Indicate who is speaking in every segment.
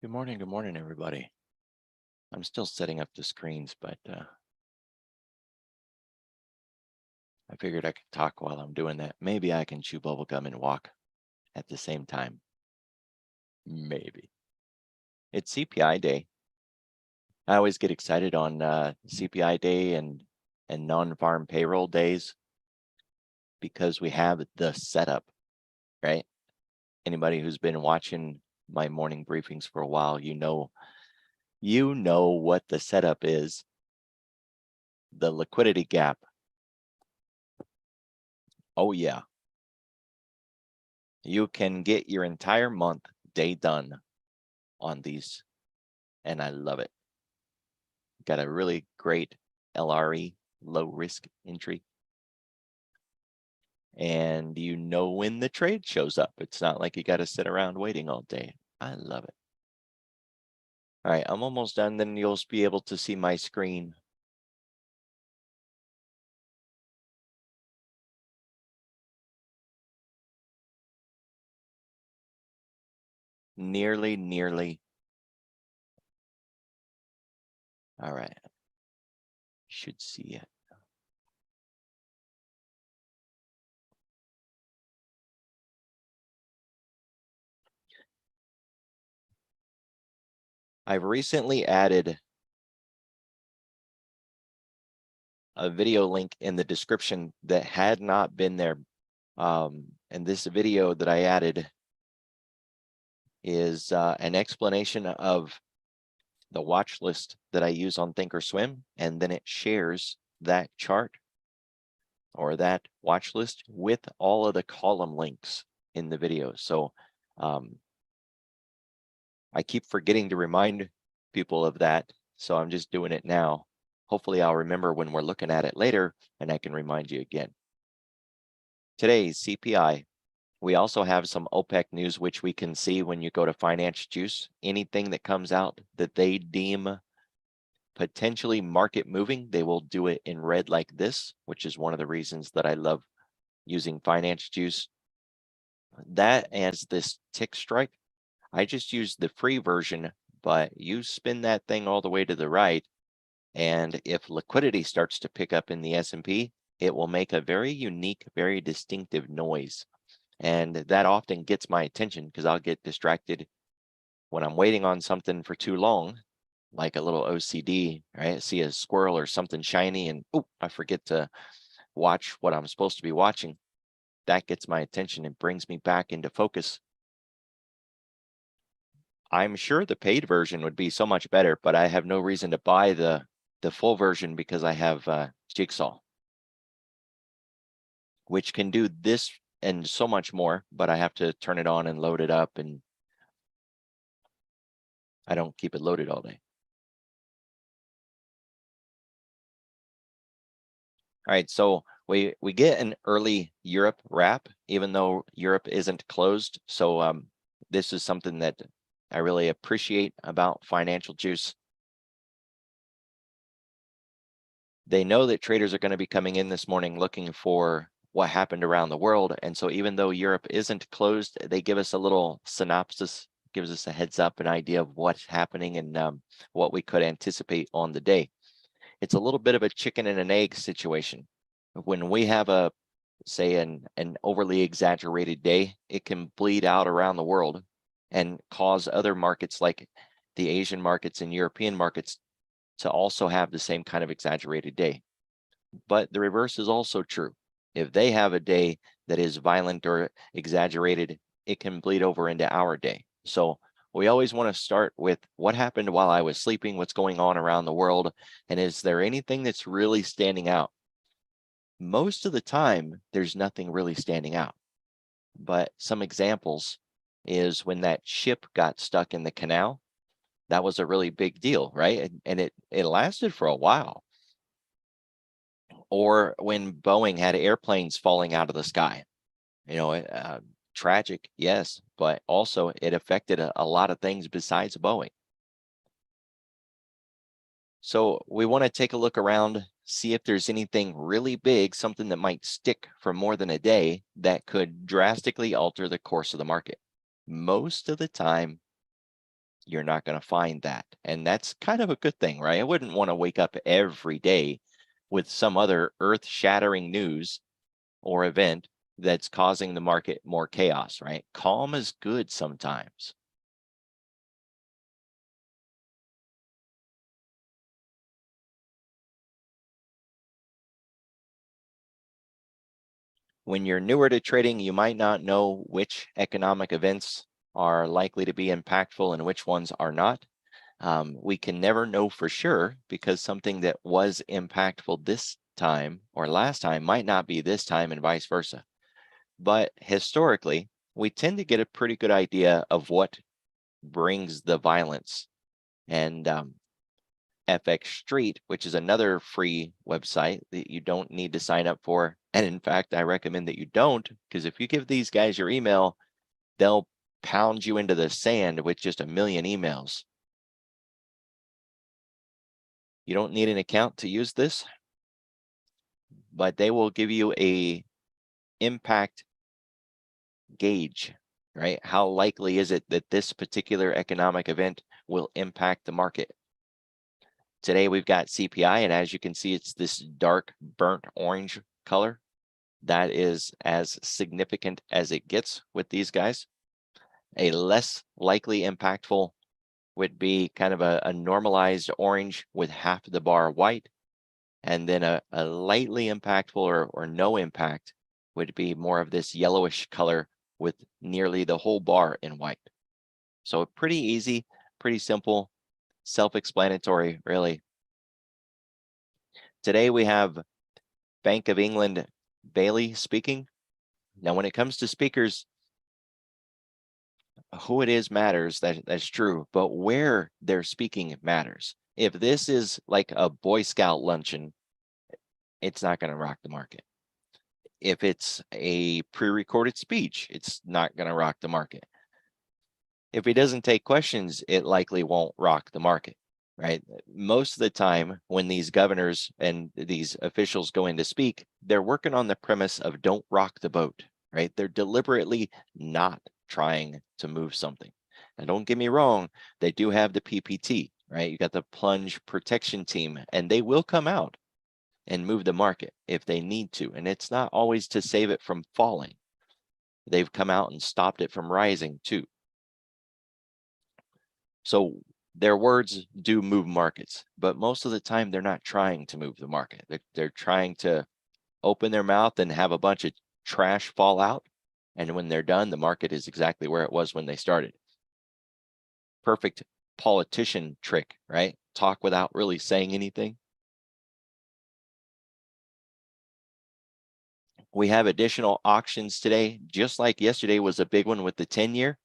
Speaker 1: Good morning, everybody. I'm still setting up the screens, but I figured I could talk while I'm doing that. Maybe I can chew bubble gum and walk at the same time. Maybe. It's CPI day. I always get excited on CPI day and non-farm payroll days because we have the setup, right? Anybody who's been watching my morning briefings for a while, you know what the setup is. The liquidity gap. Oh yeah. You can get your entire month day done on these, and I love it. Got a really great LRE, low risk entry. And you know when the trade shows up. It's not like you got to sit around waiting all day. I love it. All right, I'm almost done. Then you'll be able to see my screen. Nearly. All right. Should see it. I've recently added a video link in the description that had not been there. And this video that I added is an explanation of the watch list that I use on Thinkorswim, and then it shares that chart or that watch list with all of the column links in the video. So I keep forgetting to remind people of that, so I'm just doing it now. Hopefully I'll remember when we're looking at it later and I can remind you again. Today's CPI. We also have some OPEC news, which we can see when you go to Finance Juice. Anything that comes out that they deem potentially market moving, they will do it in red like this, which is one of the reasons that I love using Finance Juice. That as this tick strike, I just use the free version, but you spin that thing all the way to the right, and if liquidity starts to pick up in the S&P, it will make a very unique, very distinctive noise. And that often gets my attention because I'll get distracted when I'm waiting on something for too long, like a little OCD, right? I see a squirrel or something shiny and oh, I forget to watch what I'm supposed to be watching. That gets my attention and brings me back into focus. I'm sure the paid version would be so much better, but I have no reason to buy the full version because I have Jigsaw, which can do this and so much more, but I have to turn it on and load it up, and I don't keep it loaded all day. All right, so we get an early Europe wrap, even though Europe isn't closed. So this is something that I really appreciate about Financial Juice. They know that traders are going to be coming in this morning looking for what happened around the world. And so even though Europe isn't closed, they give us a little synopsis, gives us a heads up, an idea of what's happening and what we could anticipate on the day. It's a little bit of a chicken and an egg situation. When we have a, say, an overly exaggerated day, it can bleed out around the world and cause other markets like the Asian markets and European markets to also have the same kind of exaggerated day. But the reverse is also true. If they have a day that is violent or exaggerated, it can bleed over into our day. So we always want to start with what happened while I was sleeping, what's going on around the world, and is there anything that's really standing out? Most of the time, there's nothing really standing out. But some examples is when that ship got stuck in the canal. That was a really big deal, right? And it lasted for a while. Or when Boeing had airplanes falling out of the sky, tragic, yes, but also it affected a lot of things besides Boeing. So we want to take a look around, see if there's anything really big, something that might stick for more than a day that could drastically alter the course of the market. Most of the time, you're not going to find that. And that's kind of a good thing, right? I wouldn't want to wake up every day with some other earth-shattering news or event that's causing the market more chaos, right? Calm is good sometimes. When you're newer to trading, you might not know which economic events are likely to be impactful and which ones are not. We can never know for sure because something that was impactful this time or last time might not be this time and vice versa. But historically, we tend to get a pretty good idea of what brings the violence. And FX Street, which is another free website that you don't need to sign up for. And in fact, I recommend that you don't, because if you give these guys your email, they'll pound you into the sand with just a million emails. You don't need an account to use this, but they will give you a impact gauge, right? How likely is it that this particular economic event will impact the market? Today we've got CPI, and as you can see, it's this dark burnt orange color. That is as significant as it gets with these guys. A less likely impactful would be kind of a normalized orange with half the bar white. And then a lightly impactful or no impact would be more of this yellowish color with nearly the whole bar in white. So pretty easy, pretty simple, self-explanatory, really. Today we have Bank of England Bailey speaking. Now, when it comes to speakers, who it is matters, that's true, but where they're speaking matters. If this is like a Boy Scout luncheon, it's not going to rock the market. If it's a pre-recorded speech, it's not going to rock the market. If he doesn't take questions, it likely won't rock the market, right? Most of the time when these governors and these officials go in to speak, they're working on the premise of don't rock the boat, right? They're deliberately not trying to move something. And don't get me wrong, they do have the PPT, right? You got the plunge protection team, and they will come out and move the market if they need to. And it's not always to save it from falling. They've come out and stopped it from rising too. So their words do move markets, but most of the time they're not trying to move the market. They're trying to open their mouth and have a bunch of trash fall out. And when they're done, the market is exactly where it was when they started. Perfect politician trick, right? Talk without really saying anything. We have additional auctions today, just like yesterday was a big one with the 10-year.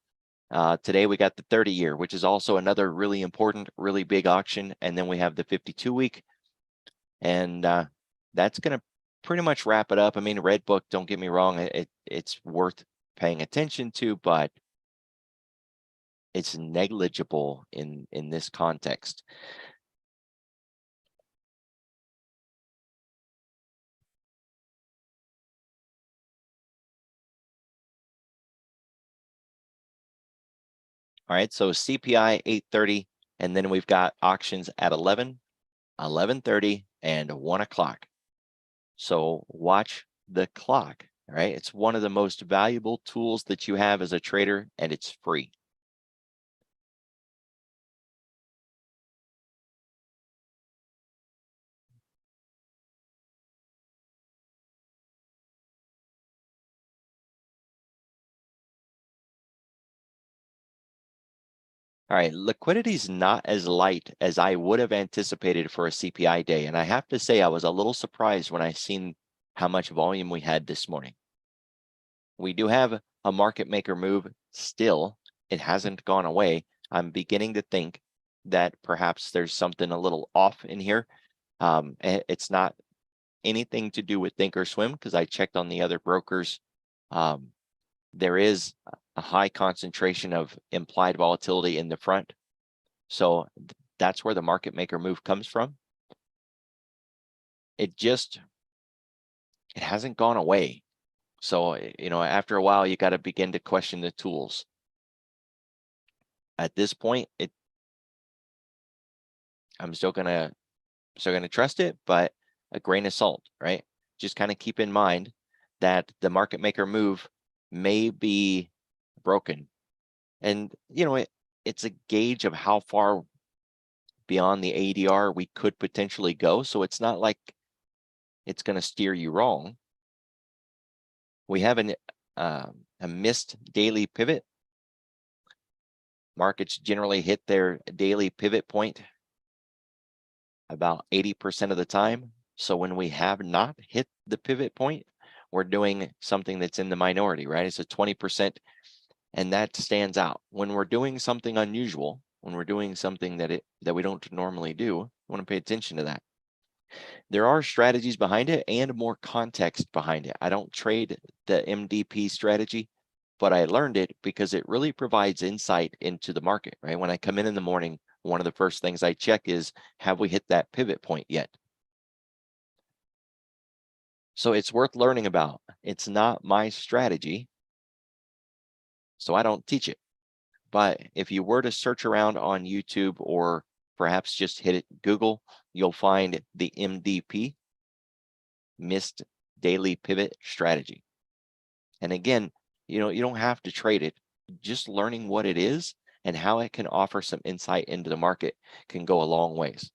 Speaker 1: Today we got the 30-year, which is also another really important, really big auction. And then we have the 52-week. And that's going to pretty much wrap it up. I mean, Redbook, don't get me wrong, it's worth paying attention to, but it's negligible in this context. All right, so CPI 8:30, and then we've got auctions at 11, 11:30, and 1 o'clock. So watch the clock, all right? It's one of the most valuable tools that you have as a trader, and it's free. All right, liquidity is not as light as I would have anticipated for a CPI day. And I have to say, I was a little surprised when I seen how much volume we had this morning. We do have a market maker move still. It hasn't gone away. I'm beginning to think that perhaps there's something a little off in here. It's not anything to do with Thinkorswim because I checked on the other brokers. There is a high concentration of implied volatility in the front. So that's where the market maker move comes from. It hasn't gone away. So, after a while, you got to begin to question the tools. At this point, I'm still gonna trust it, but a grain of salt, right? Just kind of keep in mind that the market maker move may be broken. And it's a gauge of how far beyond the ADR we could potentially go. So it's not like it's going to steer you wrong. We have a missed daily pivot. Markets generally hit their daily pivot point about 80% of the time. So when we have not hit the pivot point, we're doing something that's in the minority, right? It's a 20%, and that stands out. When we're doing something unusual, when we're doing something that we don't normally do, we want to pay attention to that. There are strategies behind it and more context behind it. I don't trade the MDP strategy, but I learned it because it really provides insight into the market, right? When I come in the morning, one of the first things I check is, have we hit that pivot point yet? So it's worth learning about. It's not my strategy, so I don't teach it. But if you were to search around on YouTube or perhaps just hit it Google, you'll find the MDP, missed daily pivot strategy. And again, you don't have to trade it. Just learning what it is and how it can offer some insight into the market can go a long ways.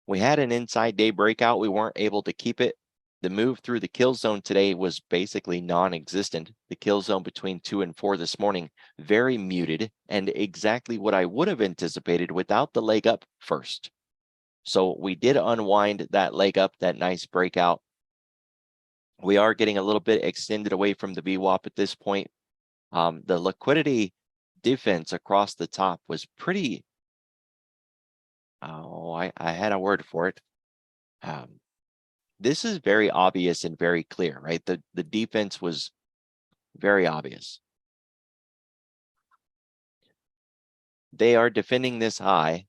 Speaker 1: We had an inside day breakout. We weren't able to keep it. The move through the kill zone today was basically non-existent. The kill zone between 2 and 4 this morning, very muted, and exactly what I would have anticipated without the leg up first. So we did unwind that leg up, that nice breakout. We are getting a little bit extended away from the VWAP at this point. The liquidity defense across the top was pretty, I had a word for it. This is very obvious and very clear, right? The defense was very obvious. They are defending this high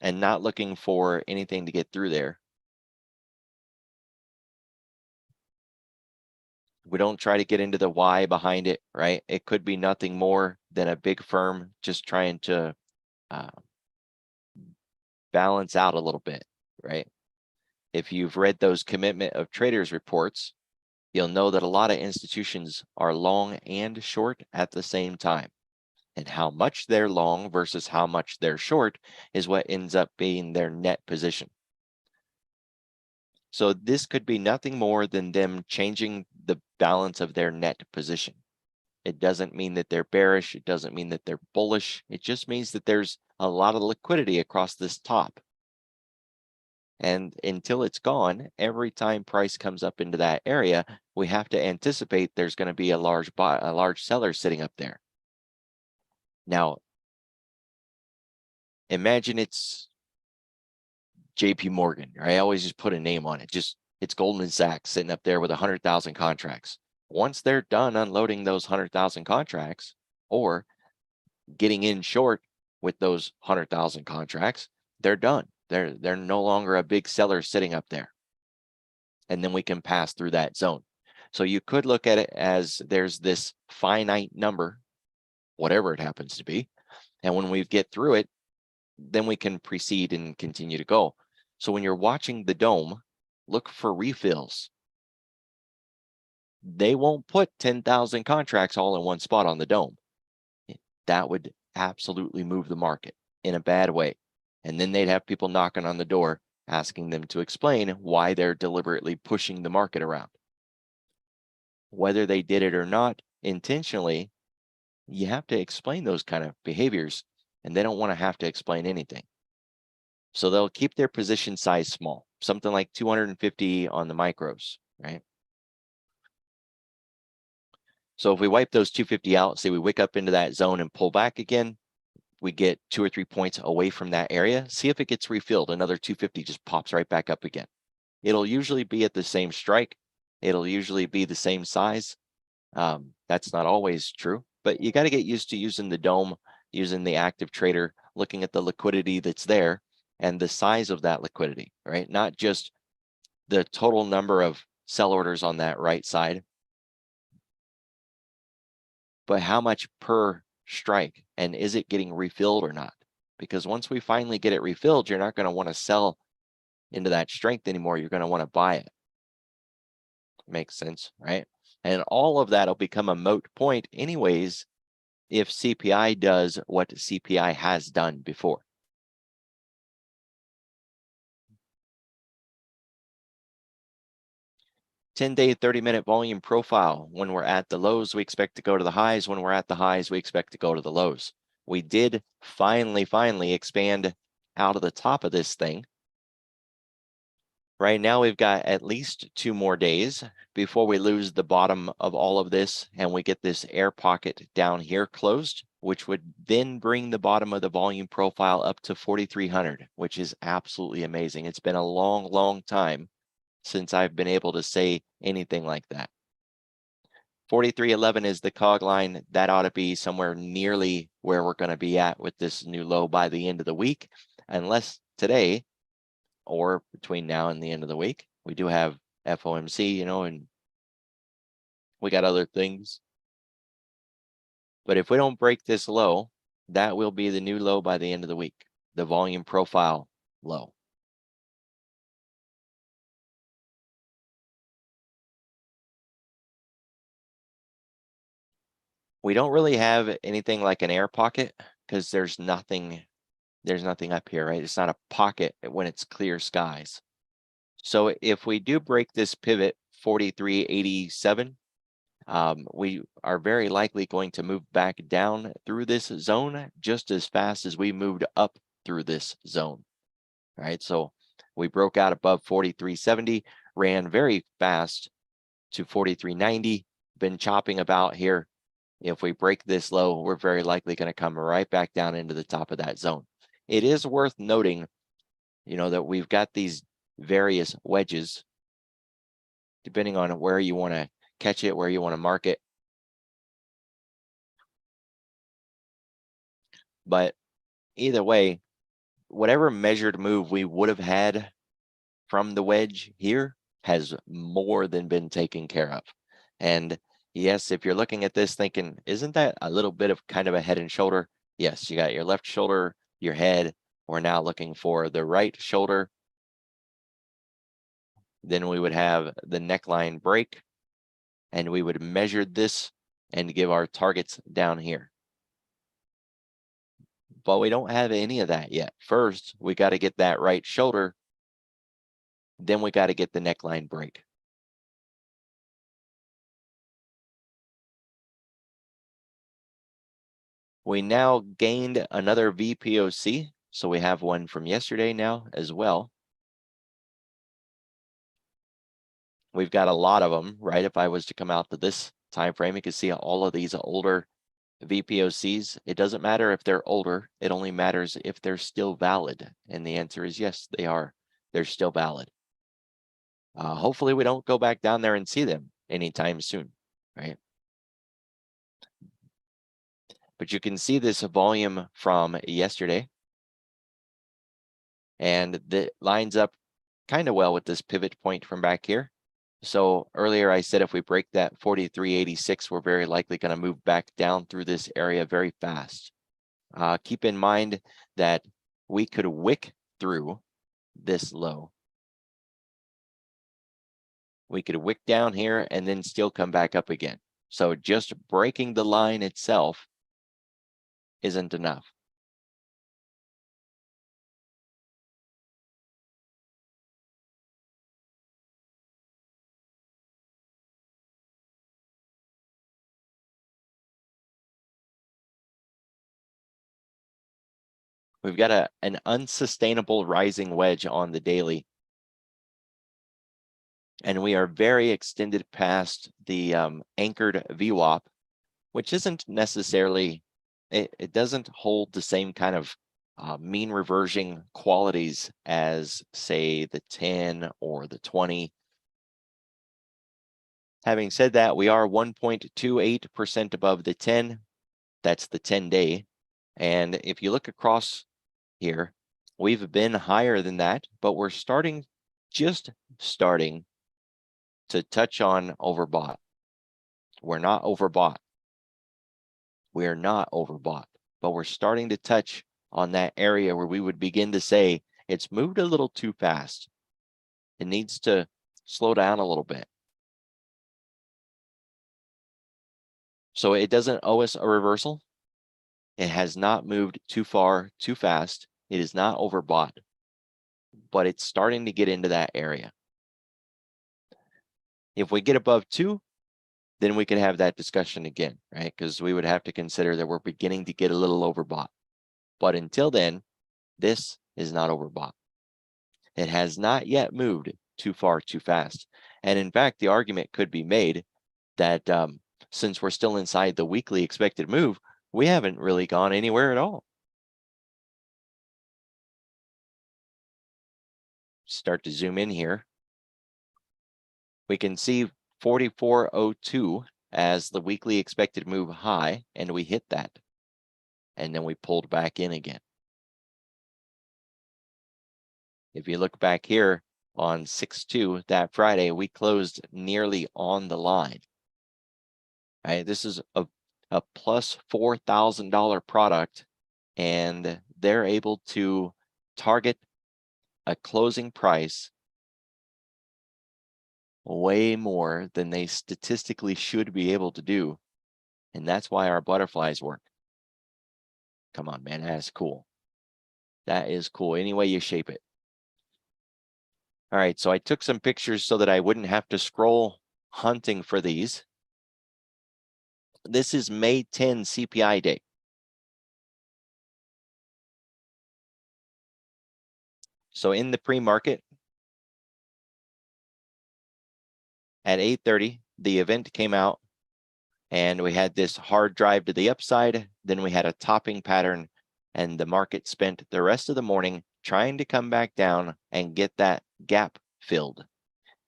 Speaker 1: and not looking for anything to get through there. We don't try to get into the why behind it, right? It could be nothing more than a big firm just trying to balance out a little bit, right? If you've read those commitment of traders reports, you'll know that a lot of institutions are long and short at the same time. And how much they're long versus how much they're short is what ends up being their net position. So this could be nothing more than them changing the balance of their net position. It doesn't mean that they're bearish. It doesn't mean that they're bullish. It just means that there's a lot of liquidity across this top. And until it's gone, every time price comes up into that area, we have to anticipate there's going to be a large seller sitting up there. Now, imagine it's JP Morgan, right? I always just put a name on it. It's Goldman Sachs sitting up there with 100,000 contracts. Once they're done unloading those 100,000 contracts or getting in short with those 100,000 contracts, they're done. They're no longer a big seller sitting up there. And then we can pass through that zone. So you could look at it as there's this finite number, whatever it happens to be. And when we get through it, then we can proceed and continue to go. So when you're watching the dome, look for refills. They won't put 10,000 contracts all in one spot on the dome. That would absolutely move the market in a bad way. And then they'd have people knocking on the door asking them to explain why they're deliberately pushing the market around. Whether they did it or not intentionally, you have to explain those kind of behaviors, and they don't want to have to explain anything. So they'll keep their position size small, something like 250 on the micros, right? So if we wipe those 250 out, say we wick up into that zone and pull back again, we get 2 or 3 points away from that area. See if it gets refilled. Another 250 just pops right back up again. It'll usually be at the same strike. It'll usually be the same size. That's not always true, but you got to get used to using the dome, using the active trader, looking at the liquidity that's there and the size of that liquidity, right? Not just the total number of sell orders on that right side, but how much per strike, and is it getting refilled or not? Because once we finally get it refilled, you're not going to want to sell into that strength anymore. You're going to want to buy it. Makes sense, right? And all of that will become a moot point anyways if CPI does what CPI has done before. Ten-day, 30-minute volume profile. When we're at the lows, we expect to go to the highs. When we're at the highs, we expect to go to the lows. We did finally expand out of the top of this thing. Right now, we've got at least 2 more days before we lose the bottom of all of this and we get this air pocket down here closed, which would then bring the bottom of the volume profile up to 4,300, which is absolutely amazing. It's been a long time since I've been able to say anything like that. 4311 is the cog line. That ought to be somewhere nearly where we're going to be at with this new low by the end of the week, unless today or between now and the end of the week. We do have FOMC, you know, and we got other things. But if we don't break this low, that will be the new low by the end of the week, the volume profile low. We don't really have anything like an air pocket because there's nothing up here, right? It's not a pocket when it's clear skies. So if we do break this pivot 4387, we are very likely going to move back down through this zone just as fast as we moved up through this zone. All right, so we broke out above 4370, ran very fast to 4390, been chopping about here. If we break this low, we're very likely going to come right back down into the top of that zone. It is worth noting, you know, that we've got these various wedges, depending on where you want to catch it, where you want to mark it. But either way, whatever measured move we would have had from the wedge here has more than been taken care of. And yes, if you're looking at this thinking, isn't that a little bit of kind of a head and shoulder? Yes, you got your left shoulder, your head. We're now looking for the right shoulder. Then we would have the neckline break, and we would measure this and give our targets down here. But we don't have any of that yet. First, we got to get that right shoulder. Then we got to get the neckline break. We now gained another VPOC, so we have one from yesterday now as well. We've got a lot of them, right? If I was to come out to this time frame, you can see all of these older VPOCs. It doesn't matter if they're older, it only matters if they're still valid. And the answer is yes, they are. They're still valid. Hopefully we don't go back down there and see them anytime soon, right? But you can see this volume from yesterday, and that lines up kind of well with this pivot point from back here. So earlier I said if we break that 4386, we're very likely going to move back down through this area very fast. Keep in mind that we could wick through this low. We could wick down here and then still come back up again. So just breaking the line itself isn't enough. We've got an unsustainable rising wedge on the daily. And we are very extended past the anchored VWAP, which isn't necessarily, it doesn't hold the same kind of mean reversion qualities as, say, the 10 or the 20. Having said that, we are 1.28% above the 10. That's the 10-day. And if you look across here, we've been higher than that, but we're just starting to touch on overbought. We're not overbought. we're not overbought, but we're starting to touch on that area where we would begin to say it's moved a little too fast. It needs to slow down a little bit. So it doesn't owe us a reversal. It has not moved too far, too fast. It is not overbought, but it's starting to get into that area. If we get above 2, then we could have that discussion again, right? Because we would have to consider that we're beginning to get a little overbought. But until then, this is not overbought. It has not yet moved too far, too fast. And in fact, the argument could be made that since we're still inside the weekly expected move, we haven't really gone anywhere at all. Start to zoom in here. We can see 44.02 as the weekly expected move high, and we hit that. And then we pulled back in again. If you look back here on 6/2, that Friday, we closed nearly on the line. Right? This is a plus $4,000 product, and they're able to target a closing price way more than they statistically should be able to do. And that's why our butterflies work. Come on, man, that's cool. That is cool, any way you shape it. All right, so I took some pictures so that I wouldn't have to scroll hunting for these. This is May 10 CPI day. So in the pre-market at 8:30, the event came out and we had this hard drive to the upside. Then we had a topping pattern, and the market spent the rest of the morning trying to come back down and get that gap filled.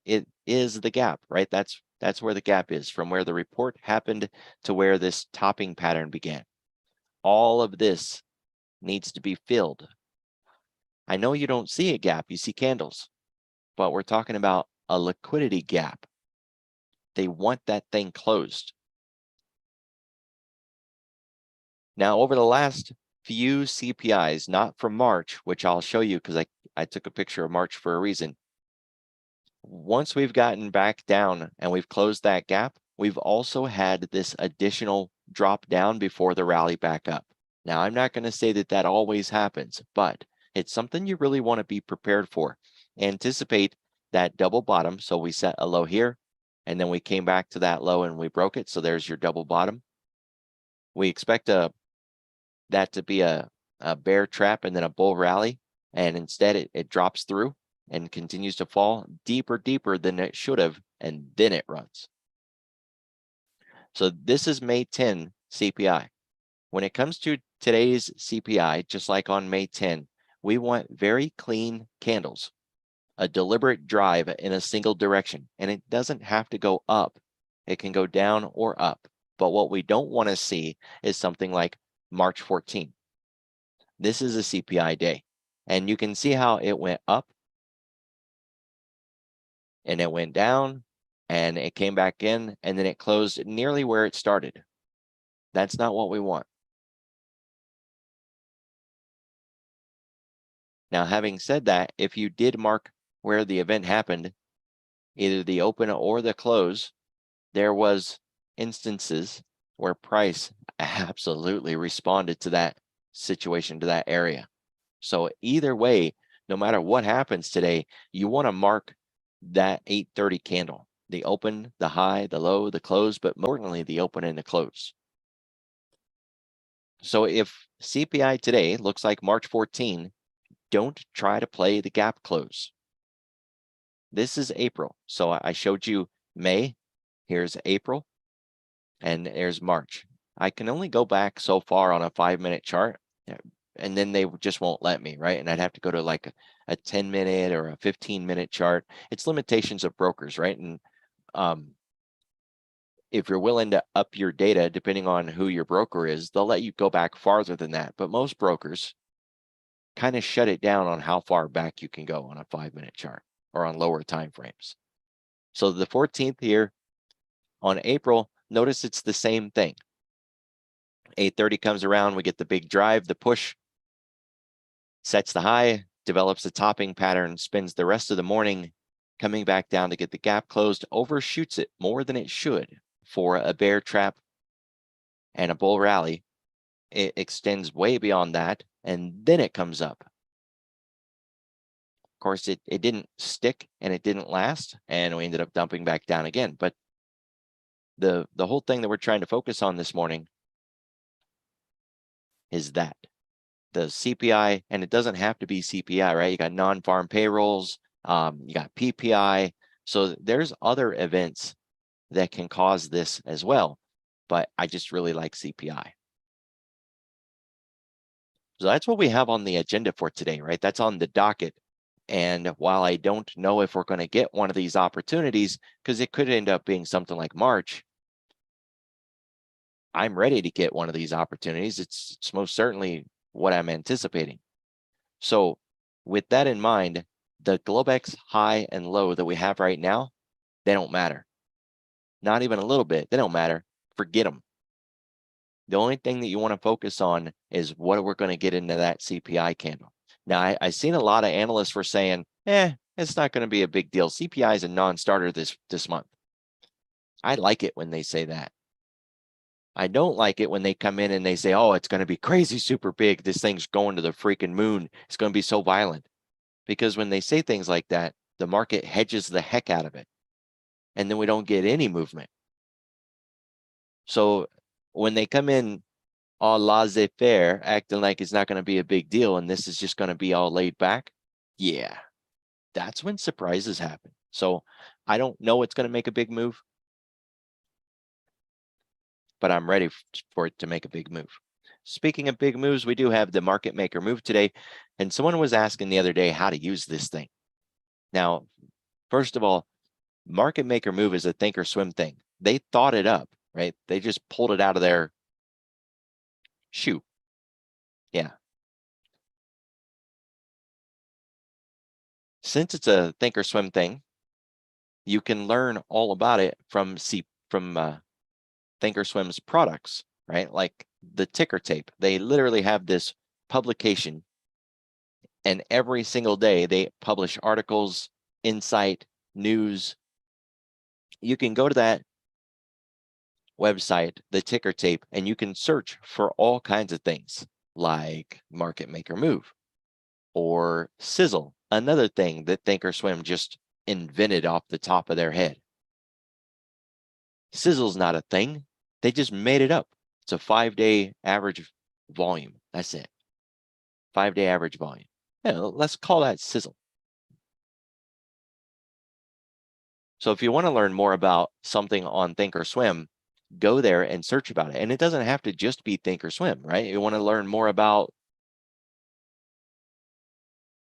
Speaker 1: It is the gap, right? That's where the gap is, from where the report happened to where this topping pattern began. All of this needs to be filled. I know you don't see a gap, you see candles, but we're talking about a liquidity gap. They want that thing closed. Now, over the last few CPIs, not from March, which I'll show you because I took a picture of March for a reason. Once we've gotten back down and we've closed that gap, we've also had this additional drop down before the rally back up. Now, I'm not going to say that that always happens, but it's something you really want to be prepared for. Anticipate that double bottom. So we set a low here, and then we came back to that low and we broke it. So there's your double bottom. We expect that to be a bear trap and then a bull rally, and instead it drops through and continues to fall deeper than it should have, and then it runs. So this is May 10 CPI. When it comes to today's CPI, just like on May 10, we want very clean candles, a deliberate drive in a single direction, and it doesn't have to go up. It can go down or up. But what we don't want to see is something like March 14. This is a CPI day, and you can see how it went up and it went down and it came back in, and then it closed nearly where it started. That's not what we want. Now, having said that, if you did mark where the event happened, either the open or the close, there was instances where price absolutely responded to that situation, to that area. So either way, no matter what happens today, you want to mark that 8:30 candle, the open, the high, the low, the close, but more importantly, the open and the close. So if CPI today looks like March 14, don't try to play the gap close. This is April. So I showed you May. Here's April, and there's March. I can only go back so far on a 5-minute chart, and then they just won't let me, right? And I'd have to go to like a 10-minute or a 15-minute chart. It's limitations of brokers, right? And if you're willing to up your data, depending on who your broker is, they'll let you go back farther than that. But most brokers kind of shut it down on how far back you can go on a 5-minute chart or on lower time frames. So the 14th here on April, notice it's the same thing. 8:30 comes around, we get the big drive, the push, sets the high, develops a topping pattern, spends the rest of the morning coming back down to get the gap closed, overshoots it more than it should for a bear trap and a bull rally. It extends way beyond that, and then it comes up. Of course, it didn't stick and it didn't last, and we ended up dumping back down again. But the whole thing that we're trying to focus on this morning is that the CPI, and it doesn't have to be CPI, right? You got non-farm payrolls, you got PPI. So there's other events that can cause this as well, but I just really like CPI. So that's what we have on the agenda for today, right? That's on the docket. And while I don't know if we're going to get one of these opportunities, because it could end up being something like March, I'm ready to get one of these opportunities. It's most certainly what I'm anticipating. So with that in mind, the Globex high and low that we have right now, they don't matter. Not even a little bit. They don't matter. Forget them. The only thing that you want to focus on is what we're going to get into that CPI candle. Now, I've seen a lot of analysts were saying, it's not going to be a big deal. CPI is a non-starter this month. I like it when they say that. I don't like it when they come in and they say, oh, it's going to be crazy super big. This thing's going to the freaking moon. It's going to be so violent. Because when they say things like that, the market hedges the heck out of it. And then we don't get any movement. So when they come in all laissez-faire, acting like it's not going to be a big deal and this is just going to be all laid back, yeah, that's when surprises happen. So I don't know it's going to make a big move, but I'm ready for it to make a big move. Speaking of big moves, we do have the market maker move today. And someone was asking the other day how to use this thing. Now, first of all, market maker move is a think or swim thing. They thought it up, right? They just pulled it out of their shoe. Yeah. Since it's a think or swim thing, you can learn all about it from Thinkorswim's products, right? Like the ticker tape. They literally have this publication, and every single day they publish articles, insight, news. You can go to that website, the ticker tape, and you can search for all kinds of things like market maker move or sizzle, another thing that Thinkorswim just invented off the top of their head. Sizzle's not a thing. They just made it up. It's a 5-day average volume. That's it. 5-day average volume. Yeah, let's call that sizzle. So if you want to learn more about something on Thinkorswim, go there and search about it. And it doesn't have to just be Thinkorswim, right? You want to learn more about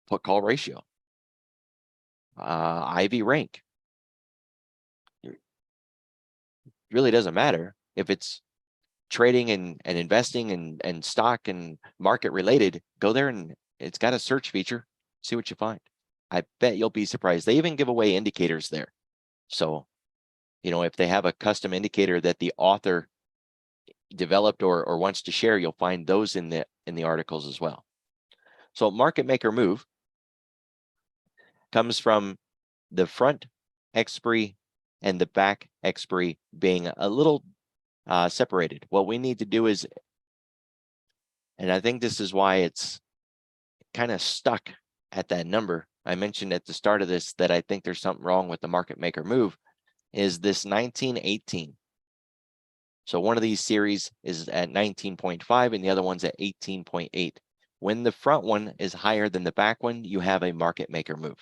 Speaker 1: put call ratio, IV rank. It really doesn't matter if it's trading and investing and stock and market related. Go there and it's got a search feature. See what you find. I bet you'll be surprised. They even give away indicators there. So, if they have a custom indicator that the author developed or wants to share, you'll find those in the articles as well. So market maker move comes from the front expiry and the back expiry being a little separated. What we need to do is, and I think this is why it's kind of stuck at that number. I mentioned at the start of this that I think there's something wrong with the market maker move, is this 1918. So one of these series is at 19.5 and the other one's at 18.8. When the front one is higher than the back one, you have a market maker move.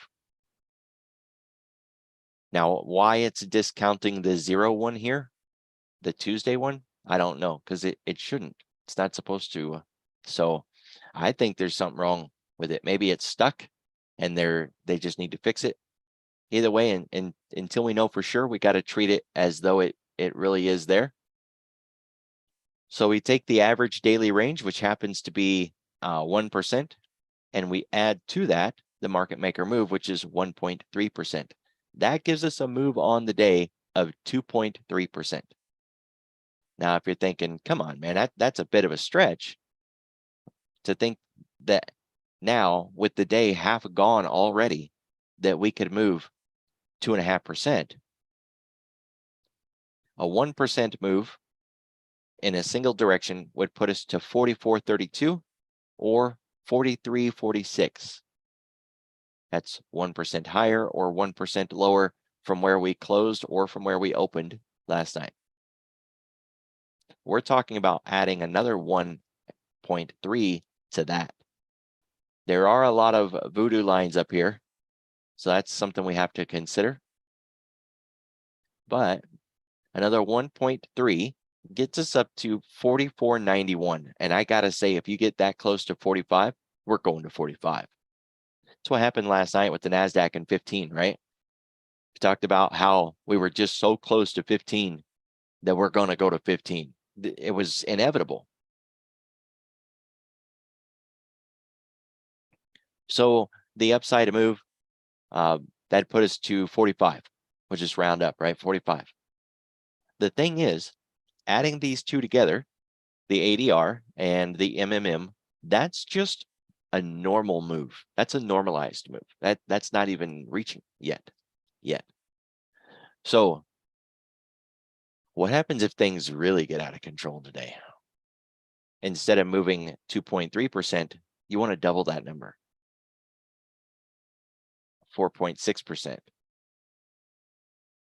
Speaker 1: Now, why it's discounting the 0 one here, the Tuesday one, I don't know, because it shouldn't. It's not supposed to. So I think there's something wrong with it. Maybe it's stuck and they just need to fix it. Either way, and until we know for sure, we got to treat it as though it really is there. So we take the average daily range, which happens to be 1%, and we add to that the market maker move, which is 1.3%. That gives us a move on the day of 2.3%. Now, if you're thinking, come on, man, that's a bit of a stretch to think that now with the day half gone already, that we could move 2.5%. A 1% move in a single direction would put us to 44.32 or 43.46. That's 1% higher or 1% lower from where we closed or from where we opened last night. We're talking about adding another 1.3 to that. There are a lot of voodoo lines up here, so that's something we have to consider. But another 1.3 gets us up to 44.91. And I gotta say, if you get that close to 45, we're going to 45. That's what happened last night with the NASDAQ in 15, right? We talked about how we were just so close to 15 that we're going to go to 15. It was inevitable. So the upside move, that put us to 45. We'll just round up, right? 45. The thing is, adding these two together, the ADR and the MMM, that's just a normal move. That's a normalized move. That's not even reaching yet. So what happens if things really get out of control today? Instead of moving 2.3%, you want to double that number. 4.6%.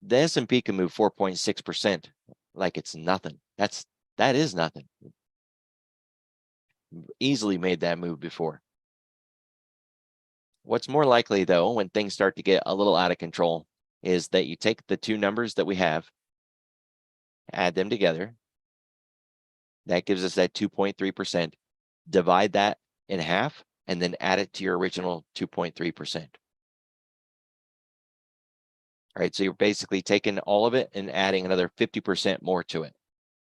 Speaker 1: The S&P can move 4.6% like it's nothing. That is nothing. Easily made that move before. What's more likely, though, when things start to get a little out of control, is that you take the two numbers that we have, add them together. That gives us that 2.3%. Divide that in half, and then add it to your original 2.3%. All right, so you're basically taking all of it and adding another 50% more to it.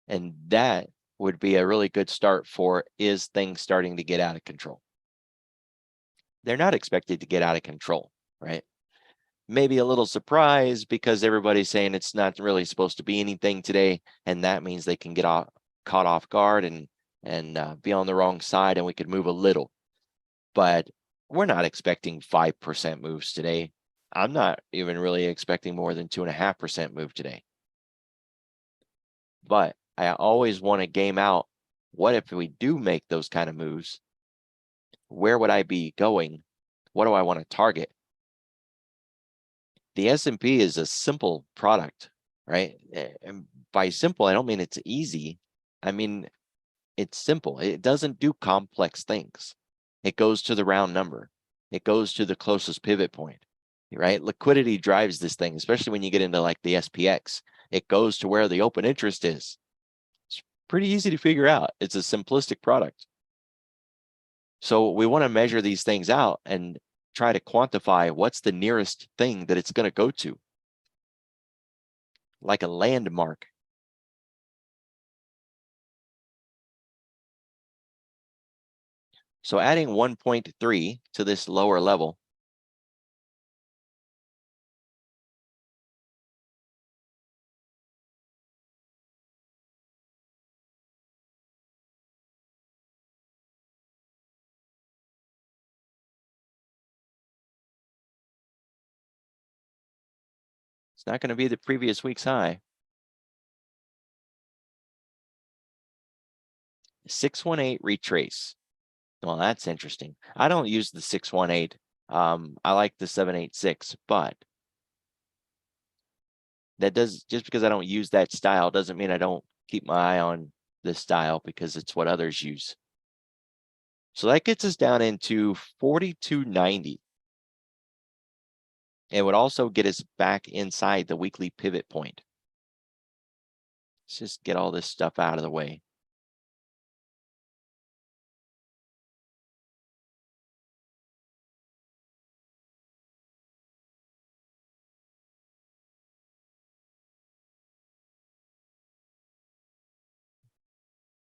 Speaker 1: And that would be a really good start for, is things starting to get out of control? They're not expected to get out of control, right? Maybe a little surprise because everybody's saying it's not really supposed to be anything today, and that means they can get caught off guard and be on the wrong side, and we could move a little. But we're not expecting 5% moves today. I'm not even really expecting more than 2.5% move today. But I always want to game out, what if we do make those kind of moves? Where would I be going? What do I want to target? The S&P is a simple product, right? And by simple, I don't mean it's easy. I mean, it's simple. It doesn't do complex things. It goes to the round number. It goes to the closest pivot point, right? Liquidity drives this thing, especially when you get into like the SPX. It goes to where the open interest is. It's pretty easy to figure out. It's a simplistic product. So we want to measure these things out and try to quantify what's the nearest thing that it's going to go to, like a landmark. So adding 1.3 to this lower level, it's not going to be the previous week's high. 618 retrace. Well, that's interesting. I don't use the 618. I like the 786, but that does, just because I don't use that style doesn't mean I don't keep my eye on this style, because it's what others use. So that gets us down into 42.90. It would also get us back inside the weekly pivot point. Let's just get all this stuff out of the way.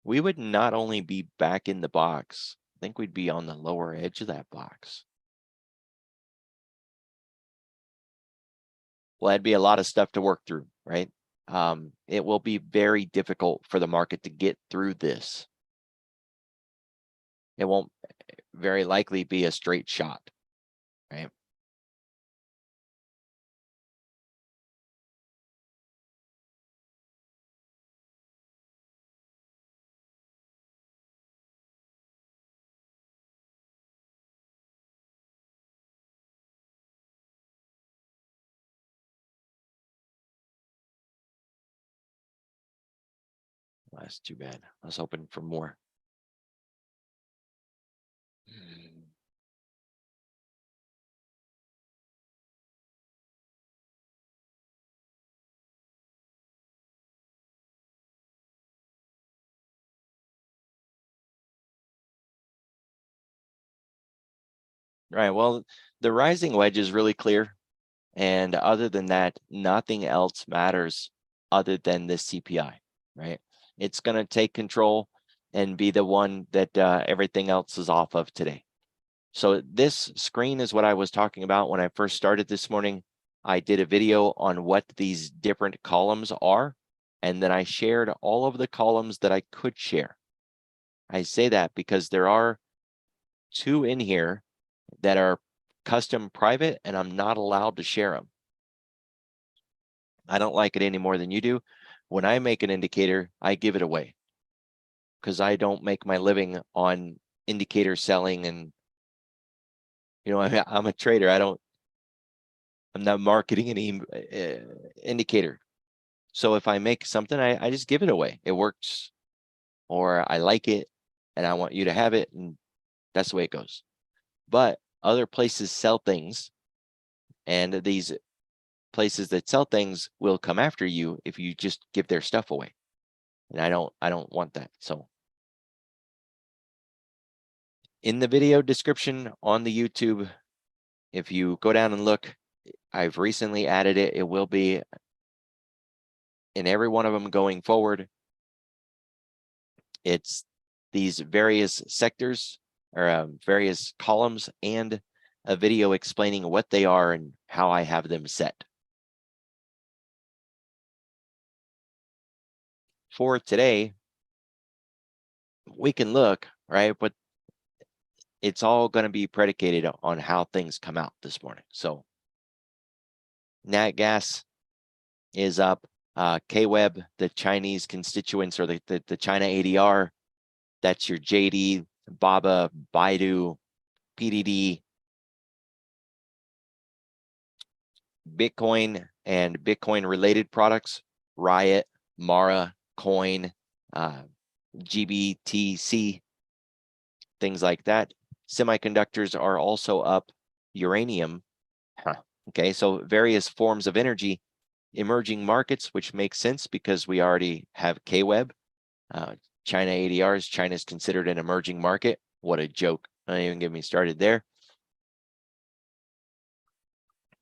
Speaker 1: We would not only be back in the box, I think we'd be on the lower edge of that box. Well, that'd be a lot of stuff to work through, right? it will be very difficult for the market to get through this. It won't very likely be a straight shot, right? That's too bad. I was hoping for more. Right. Well, the rising wedge is really clear. And other than that, nothing else matters other than the CPI, right? It's going to take control and be the one that everything else is off of today. So this screen is what I was talking about when I first started this morning. I did a video on what these different columns are, and then I shared all of the columns that I could share. I say that because there are 2 in here that are custom private, and I'm not allowed to share them. I don't like it any more than you do. When I make an indicator, I give it away because I don't make my living on indicator selling. And, I'm a trader. I'm not marketing any indicator. So if I make something, I just give it away. It works, or I like it and I want you to have it. And that's the way it goes. But other places sell things, and these places that sell things will come after you if you just give their stuff away. And I don't want that. So in the video description on the YouTube, if you go down and look, I've recently added it. It will be in every one of them going forward. It's these various sectors or various columns and a video explaining what they are and how I have them set. For today, we can look, right? But it's all going to be predicated on how things come out this morning. So nat gas is up. KWEB, the Chinese constituents, or the China ADR, that's your JD, BABA, Baidu, PDD, Bitcoin and Bitcoin related products, Riot, Mara, Coin, GBTC, things like that. Semiconductors are also up. Uranium. Okay, so various forms of energy. Emerging markets, which makes sense because we already have KWEB. China ADRs, China's considered an emerging market. What a joke. Don't even get me started there.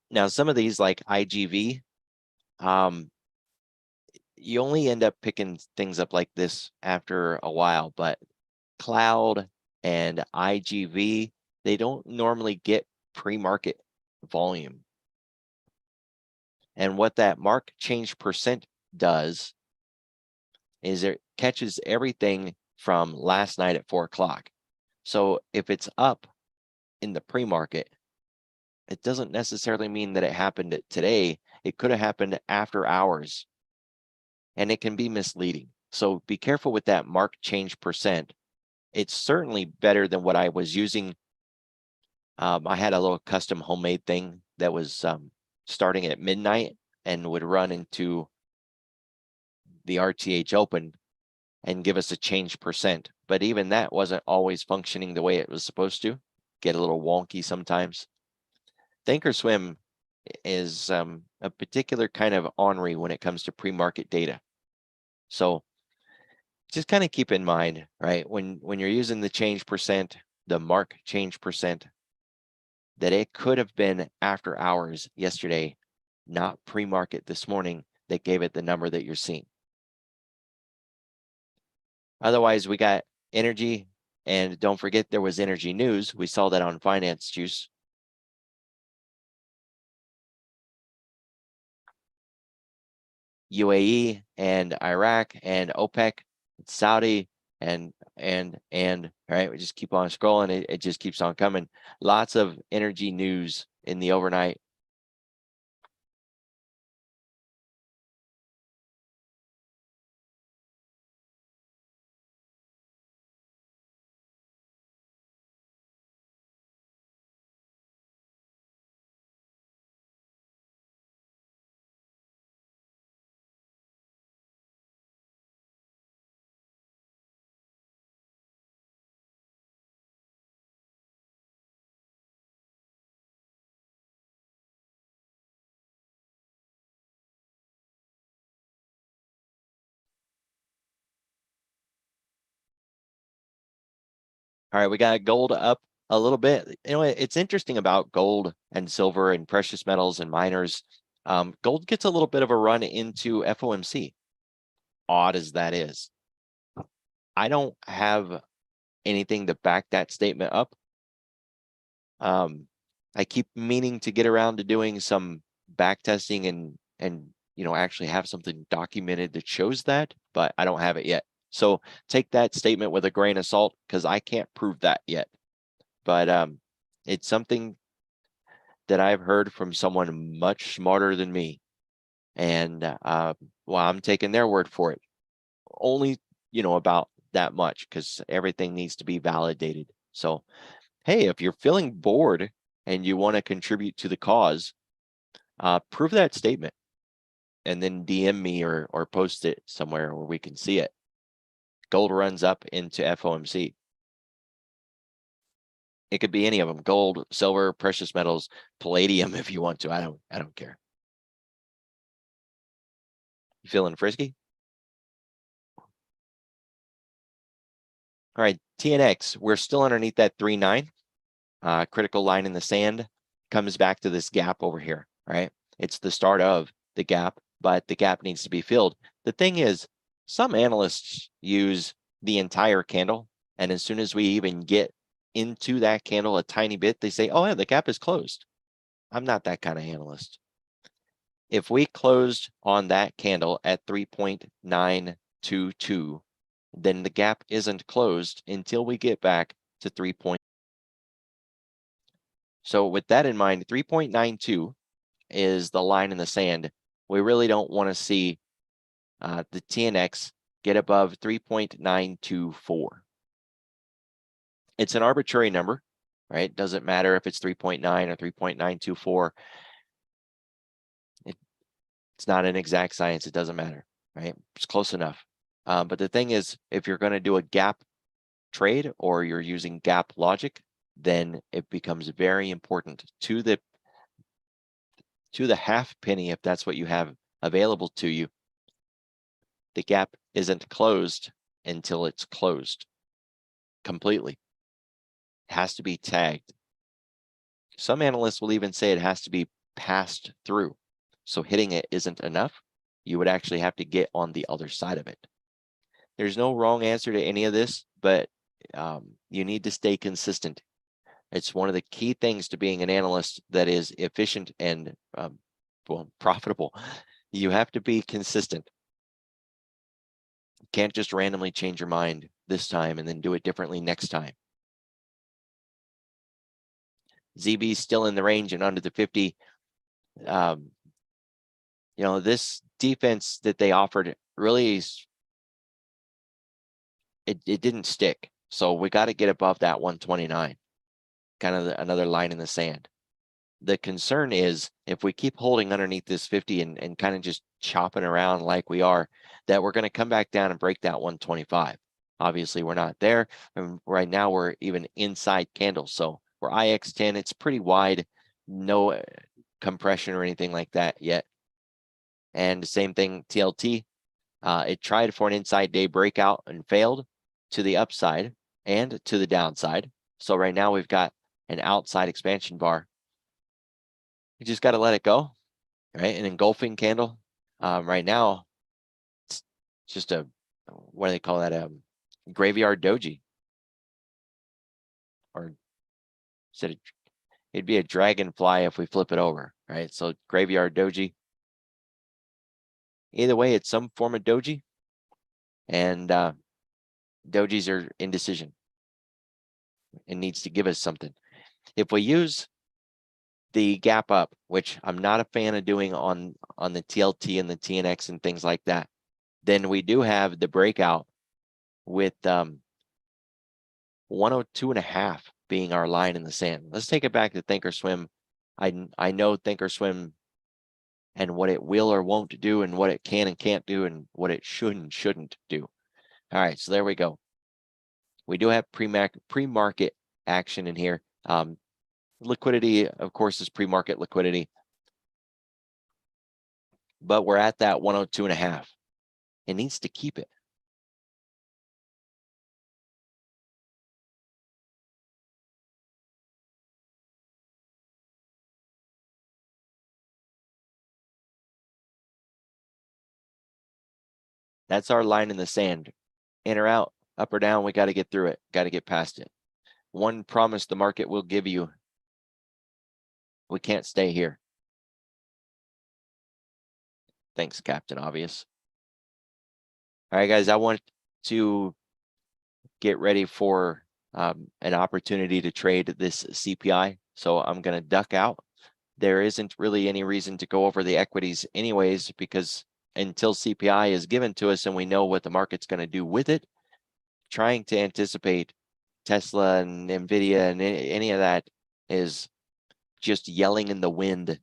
Speaker 1: Now, some of these like IGV, you only end up picking things up like this after a while, but cloud and IGV, they don't normally get pre-market volume. And what that mark change percent does is it catches everything from last night at 4 o'clock. So if it's up in the pre-market, it doesn't necessarily mean that it happened today. It could have happened after hours, and it can be misleading. So be careful with that mark change percent. It's certainly better than what I was using. I had a little custom homemade thing that was starting at midnight and would run into the RTH open and give us a change percent. But even that wasn't always functioning the way it was supposed to. Get a little wonky sometimes. Thinkorswim is a particular kind of ornery when it comes to pre-market data. So just kind of keep in mind, right, when you're using the change percent, the mark change percent, that it could have been after hours yesterday, not pre-market this morning, that gave it the number that you're seeing. Otherwise, we got energy, and don't forget there was energy news. We saw that on Finance Juice. UAE and Iraq and OPEC, Saudi, and all right, we just keep on scrolling. It just keeps on coming. Lots of energy news in the overnight. All right, we got gold up a little bit. You know, it's interesting about gold and silver and precious metals and miners. Gold gets a little bit of a run into FOMC, odd as that is. I don't have anything to back that statement up. I keep meaning to get around to doing some back testing and you know, actually have something documented that shows that, but I don't have it yet. So take that statement with a grain of salt, because I can't prove that yet. But it's something that I've heard from someone much smarter than me. And well, I'm taking their word for it. Only, you know, about that much, because everything needs to be validated. So, hey, if you're feeling bored and you want to contribute to the cause, prove that statement and then DM me or post it somewhere where we can see it. Gold runs up into FOMC. It could be any of them: gold, silver, precious metals, palladium, if you want to. I don't care. You feeling frisky? All right, TNX, we're still underneath that 3.9. Critical line in the sand comes back to this gap over here, right? It's the start of the gap, but the gap needs to be filled. The thing is, some analysts use the entire candle, and as soon as we even get into that candle a tiny bit, they say, oh yeah, the gap is closed. I'm not that kind of analyst. If we closed on that candle at 3.922, then the gap isn't closed until we get back to 3. So with that in mind, 3.92 is the line in the sand. We really don't want to see the TNX get above 3.924. It's an arbitrary number, right? Doesn't matter if it's 3.9 or 3.924. It's not an exact science. It doesn't matter, right? It's close enough. But the thing is, if you're going to do a gap trade or you're using gap logic, then it becomes very important to the half penny, if that's what you have available to you. The gap isn't closed until it's closed completely. It has to be tagged. Some analysts will even say it has to be passed through. So hitting it isn't enough. You would actually have to get on the other side of it. There's no wrong answer to any of this, but you need to stay consistent. It's one of the key things to being an analyst that is efficient and well, profitable. You have to be consistent. You can't just randomly change your mind this time and then do it differently next time. ZB is still in the range and under the 50. You know, this defense that they offered really is, it didn't stick. So we got to get above that 129, kind of another line in the sand. The concern is if we keep holding underneath this 50 and kind of just chopping around like we are, that we're going to come back down and break that 125. Obviously, we're not there. And right now, we're even inside candles. So we're IX10. It's pretty wide, no compression or anything like that yet. And the same thing, TLT. It tried for an inside day breakout and failed to the upside and to the downside. So right now we've got an outside expansion bar. You just got to let it go, right? An engulfing candle. Right now, it's just a, what do they call that? Graveyard doji. Or it'd be a dragonfly if we flip it over, right? So graveyard doji. Either way, it's some form of doji, and dojis are indecision. It needs to give us something. If we use the gap up, which I'm not a fan of doing on the TLT and the TNX and things like that, then we do have the breakout with 102.5 being our line in the sand. Let's take it back to Thinkorswim. I know Thinkorswim and what it will or won't do, and what it can and can't do, and what it should and shouldn't do. All right, so there we go. We do have pre-market action in here. Liquidity, of course, is pre-market liquidity, but we're at that 102.5. It needs to keep it. That's our line in the sand. In or out, up or down, we got to get through it. Got to get past it. One promise the market will give you: we can't stay here. Thanks, Captain Obvious. All right, guys, I want to get ready for an opportunity to trade this CPI. So I'm going to duck out. There isn't really any reason to go over the equities anyways, because until CPI is given to us and we know what the market's going to do with it, trying to anticipate Tesla and NVIDIA and any of that is just yelling in the wind.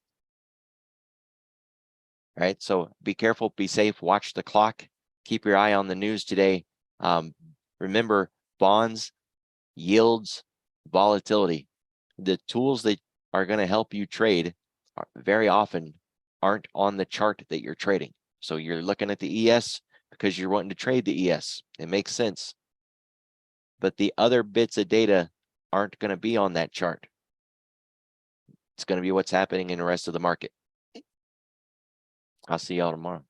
Speaker 1: Right? So be careful, be safe, watch the clock, keep your eye on the news today. Remember, bonds, yields, volatility, the tools that are going to help you trade very often aren't on the chart that you're trading. So you're looking at the ES because you're wanting to trade the ES. It makes sense. But the other bits of data aren't going to be on that chart. It's going to be what's happening in the rest of the market. I'll see y'all tomorrow.